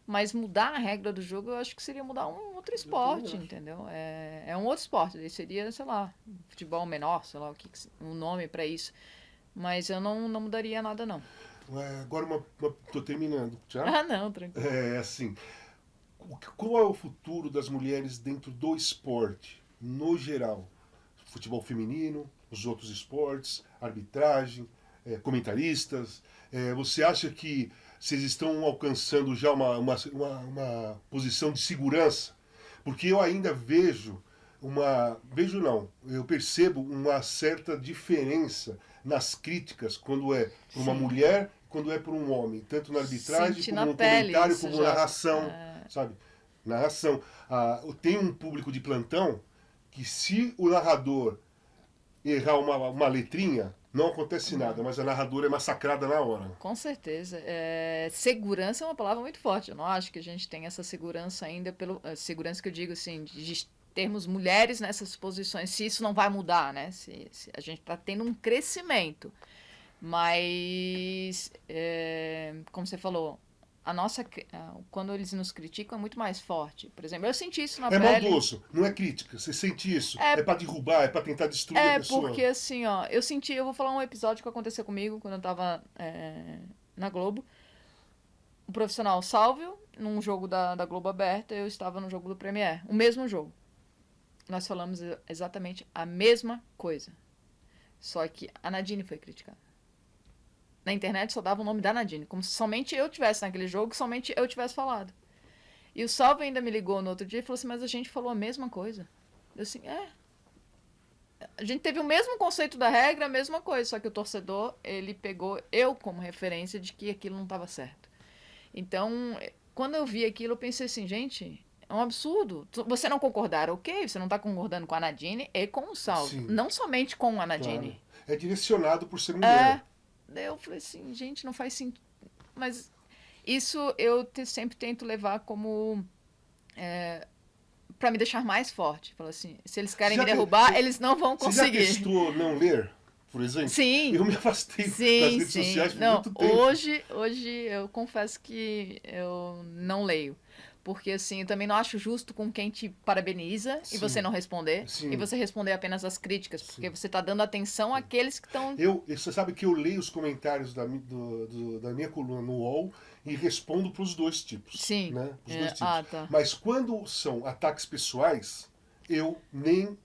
Speaker 2: mas mudar a regra do jogo, eu acho que seria mudar um outro esporte, entendeu? É um outro esporte, aí seria, sei lá, futebol menor, sei lá, um nome para isso, mas eu não mudaria nada, não.
Speaker 1: Agora, tô terminando, já?
Speaker 2: Não, tranquilo.
Speaker 1: Assim, qual é o futuro das mulheres dentro do esporte, no geral? Futebol feminino, os outros esportes, arbitragem, comentaristas. Você acha que vocês estão alcançando já uma posição de segurança? Porque eu ainda eu percebo uma certa diferença nas críticas quando é para uma mulher e quando é para um homem, tanto na arbitragem, como no comentário, como narração, sabe? Narração. Tem um público de plantão que se o narrador errar uma letrinha, não acontece nada, mas a narradora é massacrada na hora.
Speaker 2: Com certeza. Segurança é uma palavra muito forte. Eu não acho que a gente tem essa segurança ainda, segurança que eu digo assim, de termos mulheres nessas posições, se isso não vai mudar, né? Se a gente está tendo um crescimento. Mas, como você falou, quando eles nos criticam é muito mais forte. Por exemplo, eu senti isso na pele.
Speaker 1: É maldoso, não é crítica. Você sente isso. É para derrubar, é para tentar destruir a pessoa.
Speaker 2: Porque assim, ó, eu vou falar um episódio que aconteceu comigo quando eu tava na Globo. O profissional Sálvio, num jogo da Globo aberta, eu estava no jogo do Premier. O mesmo jogo. Nós falamos exatamente a mesma coisa. Só que a Nadine foi criticada. Na internet só dava o nome da Nadine, como se somente eu tivesse naquele jogo, somente eu tivesse falado. E o Salve ainda me ligou no outro dia e falou assim, mas a gente falou a mesma coisa. Eu assim, a gente teve o mesmo conceito da regra, a mesma coisa, só que o torcedor, ele pegou eu como referência de que aquilo não estava certo. Então, quando eu vi aquilo, eu pensei assim, gente, é um absurdo. Você não concordar, ok, você não está concordando com a Nadine e com o Salve, não somente com a Nadine.
Speaker 1: Claro. É direcionado por ser mulher.
Speaker 2: Daí eu falei assim, gente, não faz sentido. Mas isso eu sempre tento levar como... para me deixar mais forte. Falo assim, se eles querem me derrubar, eles não vão conseguir.
Speaker 1: Você já testou não ler, por exemplo?
Speaker 2: Sim.
Speaker 1: Eu me afastei das redes sociais por muito tempo.
Speaker 2: Hoje eu confesso que eu não leio. Porque, assim, eu também não acho justo com quem te parabeniza e você não responder. E você responder apenas as críticas. Porque você está dando atenção àqueles que estão...
Speaker 1: Você sabe que eu leio os comentários da minha coluna no UOL e respondo para os dois tipos.
Speaker 2: Sim.
Speaker 1: Né? Os dois tipos.
Speaker 2: Tá.
Speaker 1: Mas quando são ataques pessoais, eu nem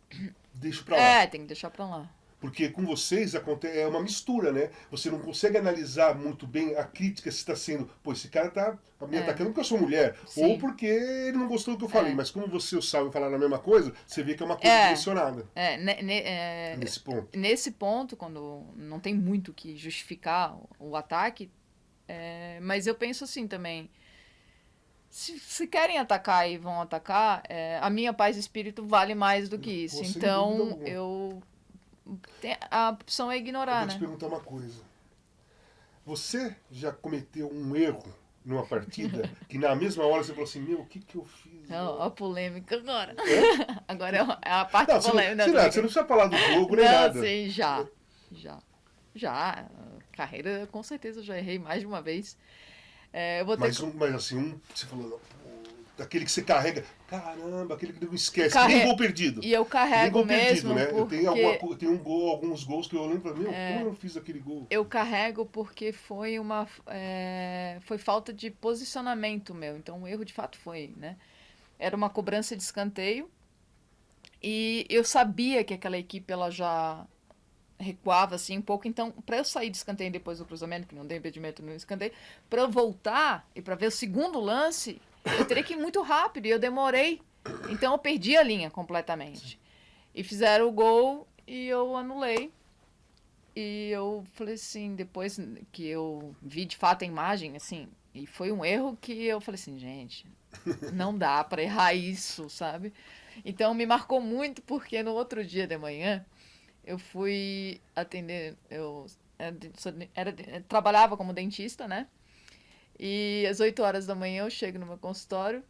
Speaker 1: deixo pra lá.
Speaker 2: Tem que deixar pra lá.
Speaker 1: Porque com vocês é uma mistura, né? Você não consegue analisar muito bem a crítica se está sendo, pô, esse cara tá me atacando porque eu sou mulher,
Speaker 2: Sim.
Speaker 1: ou porque ele não gostou do que eu falei. Mas como você e o Salve falaram a mesma coisa, você vê que é uma coisa direcionada. Nesse ponto.
Speaker 2: Nesse ponto, quando não tem muito o que justificar o ataque, mas eu penso assim também, se querem atacar e vão atacar, a minha paz de espírito vale mais do que isso. Então, a opção é ignorar,
Speaker 1: eu vou te perguntar uma coisa. Você já cometeu um erro numa partida que na mesma hora você falou assim, meu, o que eu fiz?
Speaker 2: A polêmica agora. Agora é a parte polêmica.
Speaker 1: Você não precisa falar do jogo nem nada.
Speaker 2: Sim, já. Carreira, com certeza, eu já errei mais de uma vez.
Speaker 1: Mas assim, você falou, aquele que você carrega, caramba, aquele que não esquece, nem gol perdido.
Speaker 2: E eu carrego
Speaker 1: gol
Speaker 2: mesmo,
Speaker 1: perdido, né?
Speaker 2: porque...
Speaker 1: Eu tenho alguns gols que eu lembro, como eu não fiz aquele gol?
Speaker 2: Eu carrego porque foi foi falta de posicionamento meu, então o erro de fato foi, né? Era uma cobrança de escanteio e eu sabia que aquela equipe ela já recuava assim um pouco, então para eu sair de escanteio depois do cruzamento, que não deu impedimento no escanteio, para eu voltar e para ver o segundo lance, eu teria que ir muito rápido e eu demorei. Então eu perdi a linha completamente. E fizeram o gol e eu anulei. E eu falei assim, depois que eu vi de fato a imagem, assim, e foi um erro que eu falei assim, gente, não dá para errar isso, sabe? Então me marcou muito porque no outro dia de manhã eu fui atender, trabalhava como dentista, né? E às 8 horas da manhã eu chego no meu consultório,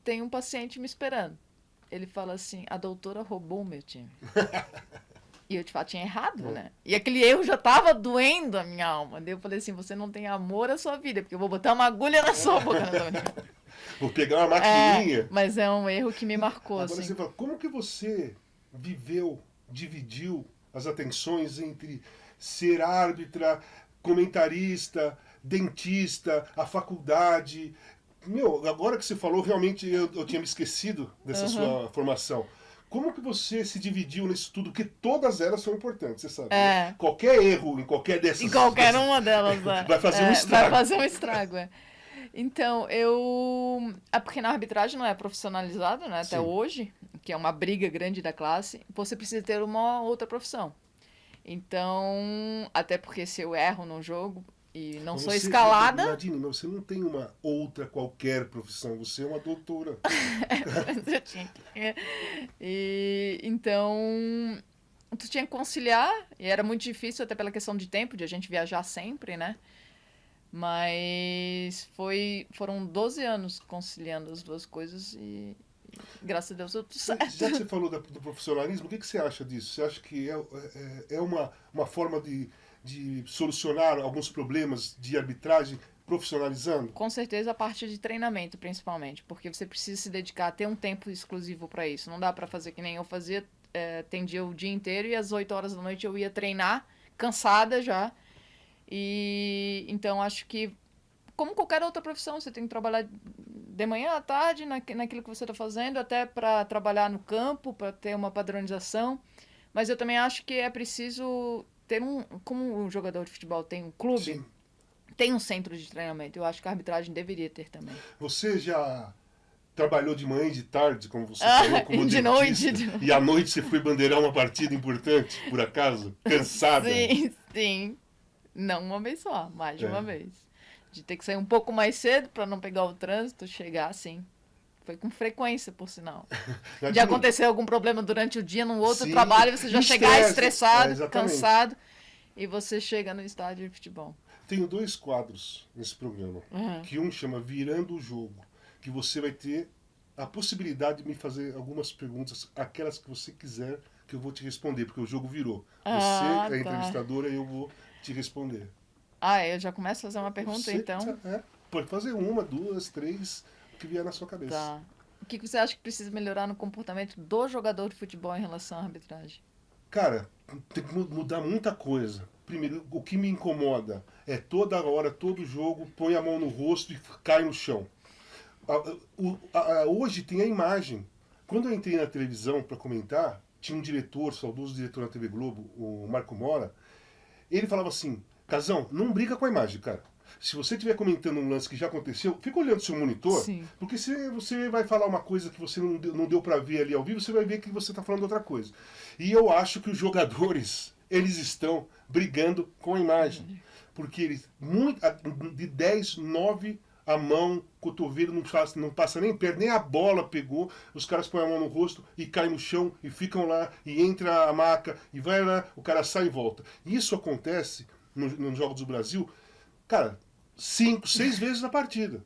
Speaker 2: tem um paciente me esperando. Ele fala assim, a doutora roubou o meu time. E eu, de fato, tinha errado, né? E aquele erro já tava doendo a minha alma. Daí eu falei assim, você não tem amor à sua vida, porque eu vou botar uma agulha na sua boca.
Speaker 1: Vou pegar uma maquininha.
Speaker 2: Mas é um erro que me marcou,
Speaker 1: Agora
Speaker 2: assim.
Speaker 1: você fala, como que você dividiu as atenções entre ser árbitra, comentarista, dentista, a faculdade? Meu, agora que você falou, realmente eu tinha me esquecido dessa sua formação. Como que você se dividiu nisso tudo? Porque todas elas são importantes, você sabe. Né? Qualquer erro em qualquer dessas...
Speaker 2: Em qualquer uma delas,
Speaker 1: vai fazer um estrago.
Speaker 2: Vai fazer um estrago, Então, porque na arbitragem não é profissionalizado, né? Até hoje, que é uma briga grande da classe, você precisa ter uma outra profissão. Então, até porque se eu erro no jogo e não sou escalada...
Speaker 1: Nadine, mas você não tem uma outra qualquer profissão, você é uma doutora.
Speaker 2: Eu tinha então, tu tinha que conciliar, e era muito difícil até pela questão de tempo, de a gente viajar sempre, né? Mas foram 12 anos conciliando as duas coisas e graças a Deus deu tudo certo.
Speaker 1: Já que você falou do profissionalismo, o que você acha disso? Você acha que é uma forma de solucionar alguns problemas de arbitragem profissionalizando?
Speaker 2: Com certeza a parte de treinamento, principalmente, porque você precisa se dedicar, ter um tempo exclusivo para isso. Não dá para fazer que nem eu fazia, atendia o dia inteiro e às 8 horas da noite eu ia treinar, cansada já. E então acho que, como qualquer outra profissão, você tem que trabalhar de manhã à tarde naquilo que você está fazendo, até para trabalhar no campo, para ter uma padronização. Mas eu também acho que é preciso ter como o jogador de futebol tem um clube,
Speaker 1: Sim.
Speaker 2: Tem um centro de treinamento. Eu acho que a arbitragem deveria ter também.
Speaker 1: Você já trabalhou de manhã e de tarde, como você falou, como
Speaker 2: de noite.
Speaker 1: E à noite você foi bandeirar uma partida importante, por acaso? Cansada?
Speaker 2: Sim. Não uma vez só, mais de uma vez. De ter que sair um pouco mais cedo para não pegar o trânsito, chegar assim. Foi com frequência, por sinal. De acontecer algum problema durante o dia, num outro trabalho, você já chegar estressado, cansado, e você chega no estádio de futebol.
Speaker 1: Tenho 2 quadros nesse programa, que um chama Virando o Jogo, que você vai ter a possibilidade de me fazer algumas perguntas, aquelas que você quiser, que eu vou te responder, porque o jogo virou. Você é a entrevistadora e eu vou te responder.
Speaker 2: Eu já começo a fazer uma pergunta, então?
Speaker 1: Pode fazer 1, 2, 3, o que vier na sua cabeça.
Speaker 2: Tá. O que você acha que precisa melhorar no comportamento do jogador de futebol em relação à arbitragem?
Speaker 1: Cara, tem que mudar muita coisa. Primeiro, o que me incomoda é toda hora, todo jogo, põe a mão no rosto e cai no chão. Hoje tem a imagem. Quando eu entrei na televisão para comentar, tinha um diretor, saudoso diretor na TV Globo, o Marco Mora, ele falava assim, Casão, não briga com a imagem, cara. Se você estiver comentando um lance que já aconteceu, fica olhando o seu monitor,
Speaker 2: Sim.
Speaker 1: porque se você vai falar uma coisa que você não deu para ver ali ao vivo, você vai ver que você está falando outra coisa. E eu acho que os jogadores, eles estão brigando com a imagem. Porque eles, de 10, 9 a mão, cotovelo, não passa nem perto, nem a bola pegou, os caras põem a mão no rosto e caem no chão e ficam lá, e entra a maca, e vai lá, o cara sai e volta. Isso acontece nos Jogos do Brasil, cara, 5, 6 vezes na partida.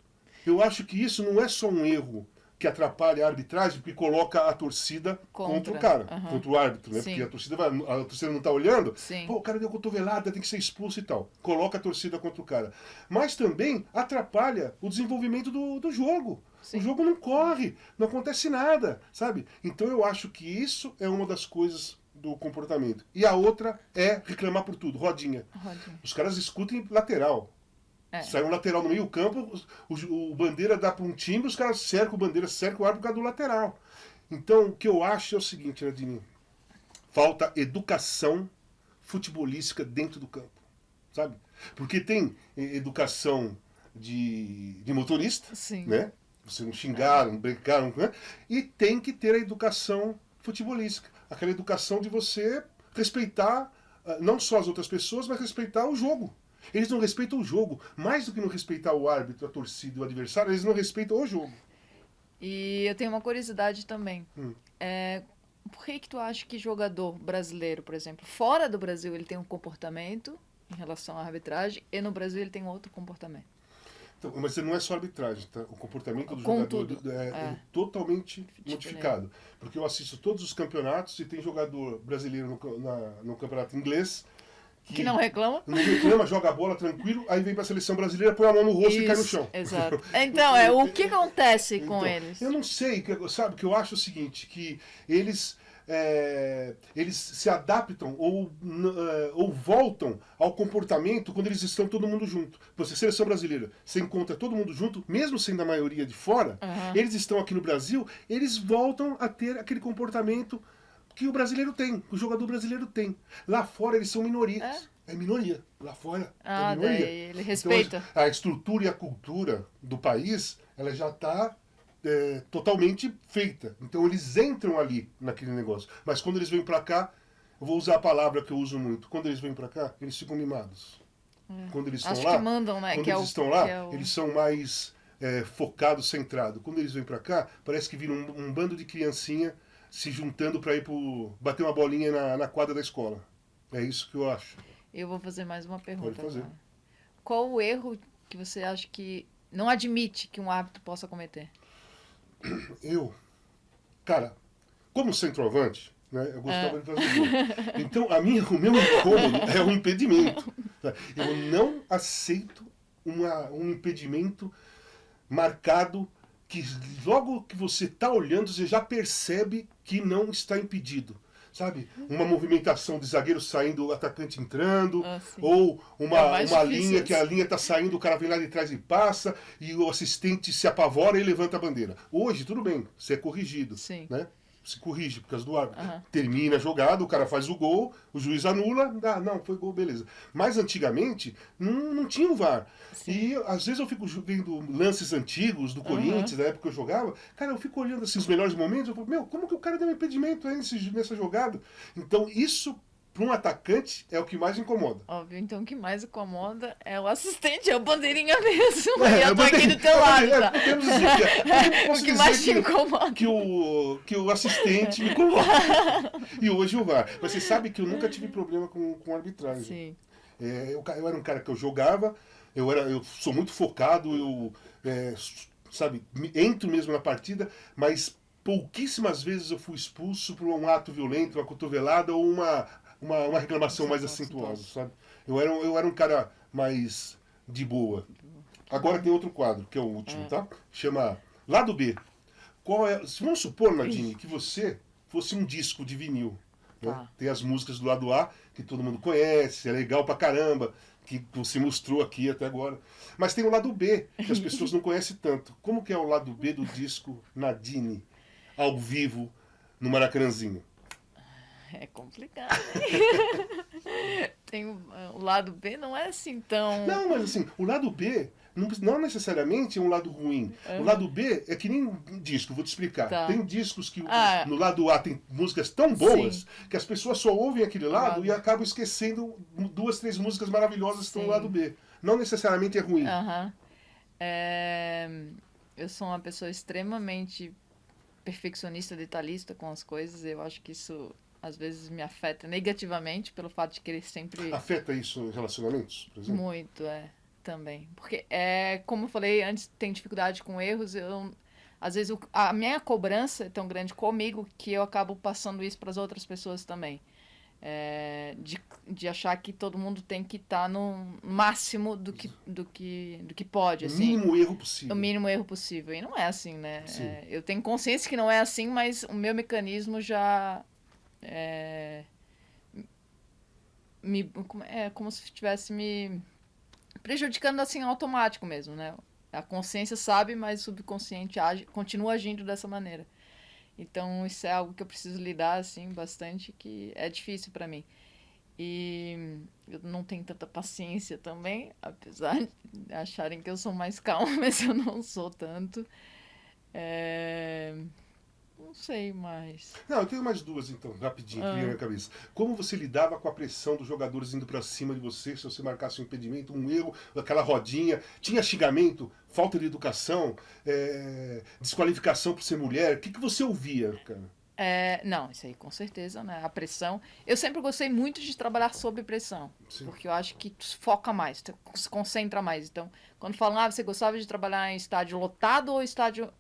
Speaker 1: Eu acho que isso não é só um erro que atrapalha a arbitragem, porque coloca a torcida contra o cara, contra o árbitro, né?
Speaker 2: Sim.
Speaker 1: Porque a torcida não está olhando,
Speaker 2: Sim.
Speaker 1: pô, o cara deu cotovelada, tem que ser expulso e tal. Coloca a torcida contra o cara. Mas também atrapalha o desenvolvimento do jogo. Sim. O jogo não corre, não acontece nada, sabe? Então eu acho que isso é uma das coisas do comportamento. E a outra é reclamar por tudo, rodinha. Os caras discutem lateral. Sai um lateral no meio campo, o Bandeira dá para um time, os caras cercam o Bandeira, cercam o árbitro por causa do lateral. Então, o que eu acho é o seguinte, Nadine, falta educação futebolística dentro do campo, sabe? Porque tem educação de motorista,
Speaker 2: Sim.
Speaker 1: né? Você não xingar, não brincar, né? E tem que ter a educação futebolística. Aquela educação de você respeitar não só as outras pessoas, mas respeitar o jogo. Eles não respeitam o jogo. Mais do que não respeitar o árbitro, a torcida e o adversário, eles não respeitam o jogo.
Speaker 2: E eu tenho uma curiosidade também. Por que tu acha que jogador brasileiro, por exemplo, fora do Brasil ele tem um comportamento em relação à arbitragem e no Brasil ele tem outro comportamento?
Speaker 1: Então, mas não é só arbitragem, tá? O comportamento do jogador é totalmente modificado. Porque eu assisto todos os campeonatos e tem jogador brasileiro no campeonato inglês
Speaker 2: que não reclama?
Speaker 1: Não reclama, joga a bola tranquilo, aí vem pra seleção brasileira, põe a mão no rosto e cai no chão.
Speaker 2: Exato. Então, o que acontece com eles?
Speaker 1: Eu não sei, sabe, que eu acho o seguinte, que eles se adaptam ou voltam ao comportamento quando eles estão todo mundo junto. Você, seleção brasileira, você encontra todo mundo junto, mesmo sendo a maioria de fora, eles estão aqui no Brasil, eles voltam a ter aquele comportamento que o brasileiro tem, o jogador brasileiro tem. Lá fora eles são minorias. É minoria. Lá fora é minoria.
Speaker 2: Daí ele respeita.
Speaker 1: Então, a estrutura e a cultura do país, ela já está totalmente feita. Então eles entram ali naquele negócio. Mas quando eles vêm para cá, eu vou usar a palavra que eu uso muito. Quando eles vêm para cá, eles ficam mimados. Quando eles estão lá,
Speaker 2: que mandam, né?
Speaker 1: Quando eles estão lá, eles são mais focados, centrados. Quando eles vêm para cá, parece que vira um bando de criancinha se juntando para ir bater uma bolinha na quadra da escola. É isso que eu acho.
Speaker 2: Eu vou fazer mais uma pergunta.
Speaker 1: Pode fazer.
Speaker 2: Agora. Qual o erro que você acha que não admite que um árbitro possa cometer?
Speaker 1: Cara, como centroavante, né, eu gostava de fazer gol. Então, o meu incômodo é um impedimento. Eu não aceito um impedimento marcado que logo que você está olhando, você já percebe que não está impedido. Sabe? Uma movimentação de zagueiro saindo, o atacante entrando, ou uma linha que a linha está saindo, o cara vem lá de trás e passa, e o assistente se apavora e levanta a bandeira. Hoje, tudo bem, você é corrigido.
Speaker 2: Sim.
Speaker 1: Né? Se corrige por causa do árbitro. Termina a jogada, o cara faz o gol, o juiz anula, não, foi gol, beleza. Mas antigamente não tinha o VAR. Sim. E às vezes eu fico vendo lances antigos do Corinthians, na época que eu jogava, cara, eu fico olhando assim, os melhores momentos, eu falo, como que o cara deu um impedimento aí nessa jogada? Então isso, para um atacante, é o que mais incomoda.
Speaker 2: Óbvio, então o que mais incomoda é o assistente, é o bandeirinha mesmo. E eu tô aqui do teu lado, tá? O que mais te incomoda?
Speaker 1: Que o assistente me incomoda. E hoje o VAR. Mas você sabe que eu nunca tive problema com arbitragem.
Speaker 2: Sim.
Speaker 1: Eu era um cara que eu jogava, eu sou muito focado, sabe, entro mesmo na partida, mas pouquíssimas vezes eu fui expulso por um ato violento, uma cotovelada ou uma reclamação mais acentuosa, sabe? Eu era um cara mais de boa. Agora tem outro quadro, que é o último, tá? Chama Lado B. Vamos supor, Nadine, que você fosse um disco de vinil. Né? Tem as músicas do lado A, que todo mundo conhece, é legal pra caramba, que você mostrou aqui até agora. Mas tem o lado B, que as pessoas não conhecem tanto. Como que é o lado B do disco Nadine? ao vivo no Maracanãzinho?
Speaker 2: É complicado, hein? Tem o lado B, não é assim tão...
Speaker 1: Não, mas assim, o lado B não necessariamente é um lado ruim. O lado B é que nem um disco, vou te explicar.
Speaker 2: Tá.
Speaker 1: Tem discos que no lado A tem músicas tão boas que as pessoas só ouvem aquele lado e acabam esquecendo 2, 3 músicas maravilhosas que estão no lado B. Não necessariamente é ruim.
Speaker 2: Eu sou uma pessoa extremamente perfeccionista, detalhista com as coisas. Eu acho que isso às vezes me afeta negativamente pelo fato de querer sempre...
Speaker 1: Afeta isso em relacionamentos, por exemplo?
Speaker 2: Muito, também. Porque, como eu falei antes, tem dificuldade com erros. Às vezes a minha cobrança é tão grande comigo que eu acabo passando isso para as outras pessoas também. De achar que todo mundo tem que estar no máximo do que pode. Assim.
Speaker 1: O mínimo erro possível.
Speaker 2: O mínimo erro possível. E não é assim, né? Eu tenho consciência que não é assim, mas o meu mecanismo já... É como se estivesse me prejudicando assim automático mesmo, né? A consciência sabe, mas o subconsciente continua agindo dessa maneira. Então isso é algo que eu preciso lidar assim bastante, que é difícil para mim. E eu não tenho tanta paciência também, apesar de acharem que eu sou mais calma, mas eu não sou tanto. Não sei mais.
Speaker 1: Não, eu tenho mais 2, então, rapidinho, que vem na minha cabeça. Como você lidava com a pressão dos jogadores indo pra cima de você, se você marcasse um impedimento, um erro, aquela rodinha? Tinha xingamento, falta de educação, desqualificação por ser mulher? O que você ouvia, cara?
Speaker 2: Não, isso aí com certeza, né? A pressão. Eu sempre gostei muito de trabalhar sob pressão. Sim. Porque eu acho que foca mais, se concentra mais. Então, quando falam, você gostava de trabalhar em estádio lotado ou estádio...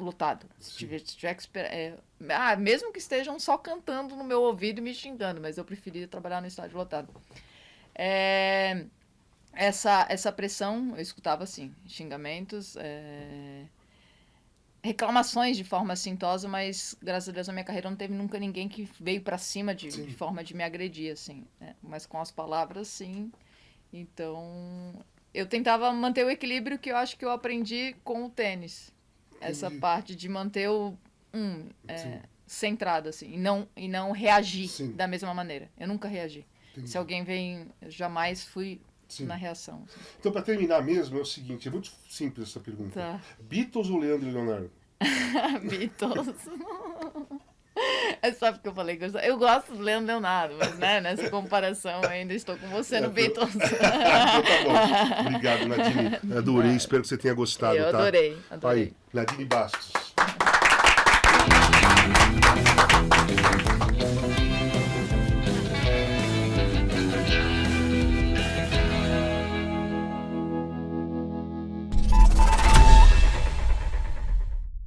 Speaker 2: lotado. Se tiver que esperar, mesmo que estejam só cantando no meu ouvido e me xingando, mas eu preferia trabalhar no estádio lotado. Essa pressão, eu escutava assim, xingamentos, reclamações de forma assintosa, mas graças a Deus na minha carreira não teve nunca ninguém que veio pra cima de forma de me agredir, assim, né? Mas com as palavras, sim. Então, eu tentava manter o equilíbrio que eu acho que eu aprendi com o tênis. Essa parte de manter centrado, assim, e não reagir da mesma maneira. Eu nunca reagi. Entendi. Se alguém vem, eu jamais fui na reação. Assim.
Speaker 1: Então, para terminar mesmo, é o seguinte, é muito simples essa pergunta.
Speaker 2: Tá.
Speaker 1: Beatles ou Leandro e Leonardo?
Speaker 2: Beatles. É só porque eu falei que eu gosto do Leandro e Leonardo, mas né, nessa comparação eu ainda estou com você no Beatles.
Speaker 1: Então tá bom. Obrigado, Nadine. Adorei, espero que você tenha gostado.
Speaker 2: Eu adorei.
Speaker 1: Aí, Nadine Bastos.